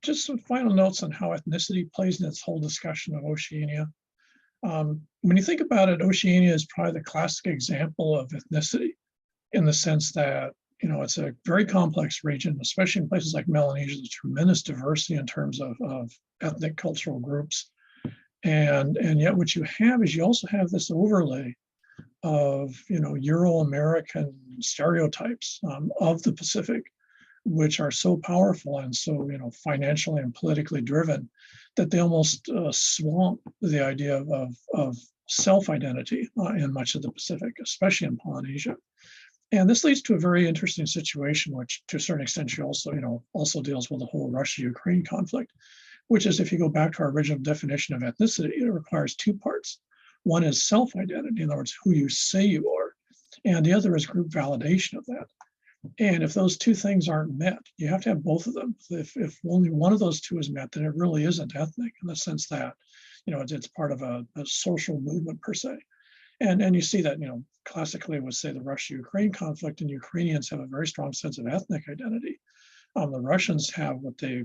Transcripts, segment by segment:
just some final notes on how ethnicity plays in this whole discussion of Oceania. When you think about it, Oceania is probably the classic example of ethnicity in the sense that, it's a very complex region, especially in places like Melanesia. There's tremendous diversity in terms of ethnic cultural groups. And yet what you have is you also have this overlay of, Euro-American stereotypes of the Pacific, which are so powerful and so, financially and politically driven that they almost swamp the idea of self-identity in much of the Pacific, especially in Polynesia. And this leads to a very interesting situation, which to a certain extent, she also deals with the whole Russia-Ukraine conflict, which is, if you go back to our original definition of ethnicity, it requires two parts. One is self-identity, in other words, who you say you are, and the other is group validation of that. And if those two things aren't met, you have to have both of them. If only one of those two is met, then it really isn't ethnic in the sense that, it's part of a social movement per se. And you see that, classically would say the Russia-Ukraine conflict, and Ukrainians have a very strong sense of ethnic identity. The Russians have what they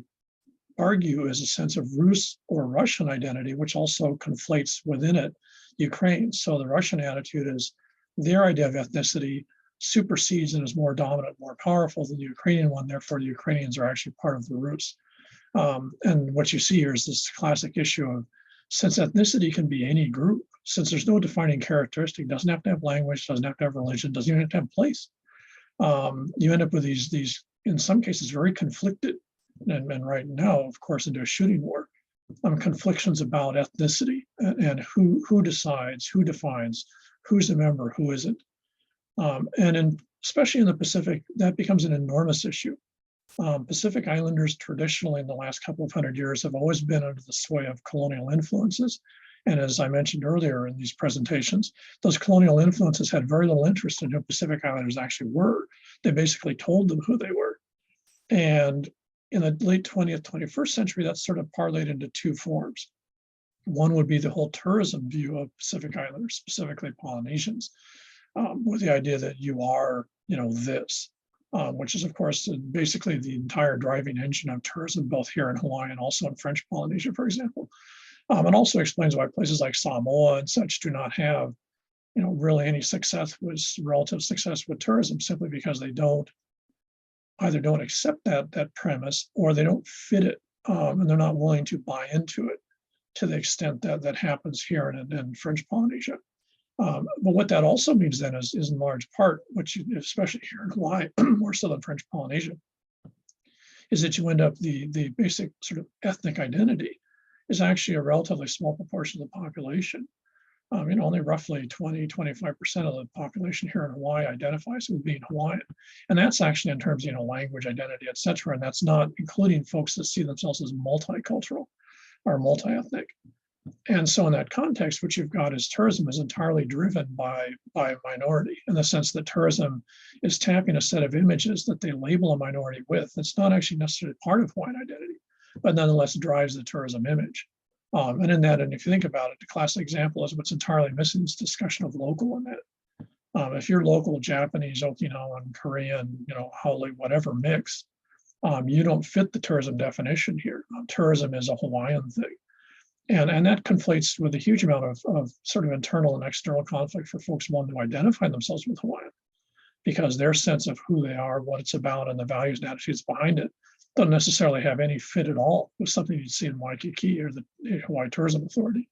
argue is a sense of Rus or Russian identity, which also conflates within it Ukraine. So the Russian attitude is their idea of ethnicity supersedes and is more dominant, more powerful than the Ukrainian one. Therefore, the Ukrainians are actually part of the Rus. And what you see here is this classic issue of, since ethnicity can be any group, since there's no defining characteristic, doesn't have to have language, doesn't have to have religion, doesn't even have to have place. You end up with these in some cases very conflicted, and right now, of course, into a shooting war, conflictions about ethnicity and who decides, who defines, who's a member, who isn't. Especially in the Pacific, that becomes an enormous issue. Pacific Islanders traditionally in the last couple of 100 years have always been under the sway of colonial influences. And as I mentioned earlier in these presentations, those colonial influences had very little interest in who Pacific Islanders actually were. They basically told them who they were. And in the late 20th, 21st century, that's sort of parlayed into two forms. One would be the whole tourism view of Pacific Islanders, specifically Polynesians, with the idea that you are, this. Which is, of course, basically the entire driving engine of tourism, both here in Hawaii and also in French Polynesia, for example. And also explains why places like Samoa and such do not have, really any relative success with tourism, simply because they either don't accept that premise, or they don't fit it, and they're not willing to buy into it to the extent that happens here in French Polynesia. But what that also means then is in large part, especially here in Hawaii, more so than French Polynesia, is that you end up the basic sort of ethnic identity is actually a relatively small proportion of the population. Only roughly 20-25% of the population here in Hawaii identifies with being Hawaiian. And that's actually in terms of, language, identity, et cetera. And that's not including folks that see themselves as multicultural or multi-ethnic. And so in that context, what you've got is tourism is entirely driven by a minority, in the sense that tourism is tapping a set of images that they label a minority with. It's not actually necessarily part of Hawaiian identity, but nonetheless drives the tourism image. And if you think about it, the classic example is what's entirely missing is discussion of local in that. If you're local Japanese, Okinawan, Korean, Haole, whatever mix, you don't fit the tourism definition here. Tourism is a Hawaiian thing. And that conflates with a huge amount of sort of internal and external conflict for folks wanting to identify themselves with Hawaiian, because their sense of who they are, what it's about, and the values and attitudes behind it don't necessarily have any fit at all with something you'd see in Waikiki or the Hawaii Tourism Authority.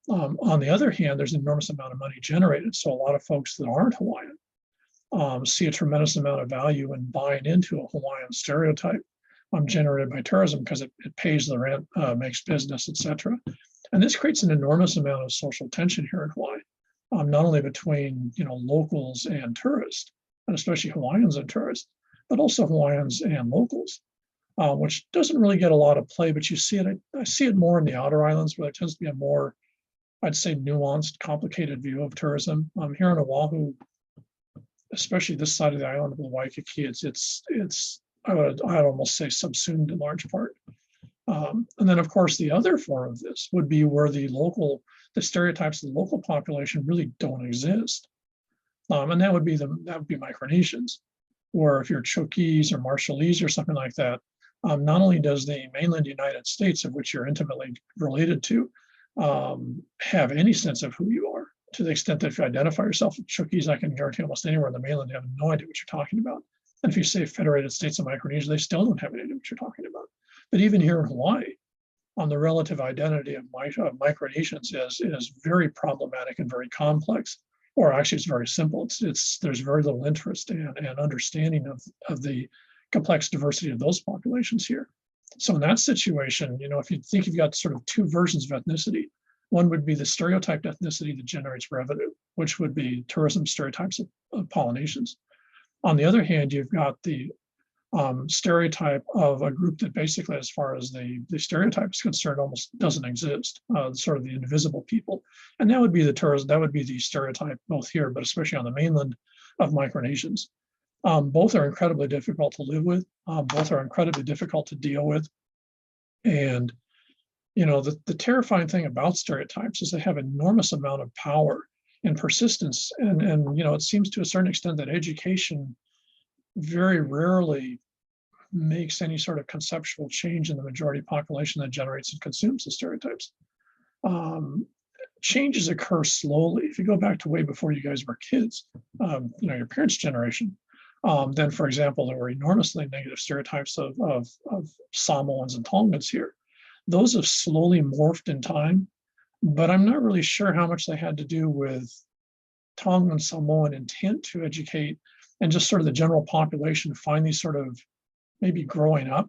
On the other hand, there's an enormous amount of money generated. So a lot of folks that aren't Hawaiian see a tremendous amount of value in buying into a Hawaiian stereotype generated by tourism, because it pays the rent, makes business, et cetera. And this creates an enormous amount of social tension here in Hawaii, not only between locals and tourists, and especially Hawaiians and tourists, but also Hawaiians and locals, which doesn't really get a lot of play, but you see it. I see it more in the outer islands, where there tends to be a more, I'd say, nuanced, complicated view of tourism. Here on Oahu, especially this side of the island of the Waikiki, it's I would almost say subsumed in large part. And then, of course, the other form of this would be where the stereotypes of the local population really don't exist. And that would be Micronesians, or if you're Chokese or Marshallese or something like that, not only does the mainland United States, of which you're intimately related to, have any sense of who you are, to the extent that if you identify yourself with Chukis, I can guarantee almost anywhere in the mainland, they have no idea what you're talking about. And if you say Federated States of Micronesia, they still don't have any idea what you're talking about. But even here in Hawaii, on the relative identity of Micronesians is very problematic and very complex, or actually it's very simple. There's very little interest and understanding of the complex diversity of those populations here. So in that situation, if you think you've got sort of two versions of ethnicity, one would be the stereotyped ethnicity that generates revenue, which would be tourism stereotypes of Polynesians. On the other hand, you've got the stereotype of a group that basically, as far as the stereotype is concerned, almost doesn't exist, sort of the invisible people. And that would be the tourism, that would be the stereotype both here, but especially on the mainland of Micronesians. Both are incredibly difficult to live with. Both are incredibly difficult to deal with. And, the terrifying thing about stereotypes is they have enormous amount of power and persistence. And it seems to a certain extent that education very rarely makes any sort of conceptual change in the majority population that generates and consumes the stereotypes. Changes occur slowly. If you go back to way before you guys were kids, your parents' generation, then, for example, there were enormously negative stereotypes of Samoans and Tongans here. Those have slowly morphed in time, but I'm not really sure how much they had to do with Tongan Samoan intent to educate and just sort of the general population finally sort of maybe growing up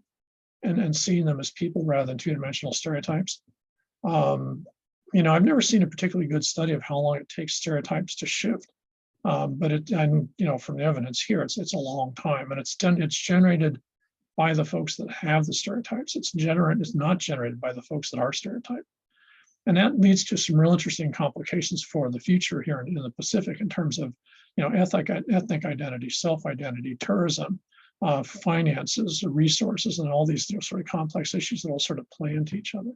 and seeing them as people rather than two-dimensional stereotypes. I've never seen a particularly good study of how long it takes stereotypes to shift. But from the evidence here, it's a long time, and it's generated by the folks that have the stereotypes. It's not generated by the folks that are stereotyped. And that leads to some real interesting complications for the future here in the Pacific in terms of, ethnic identity, self-identity, tourism, finances, resources, and all these sort of complex issues that all sort of play into each other.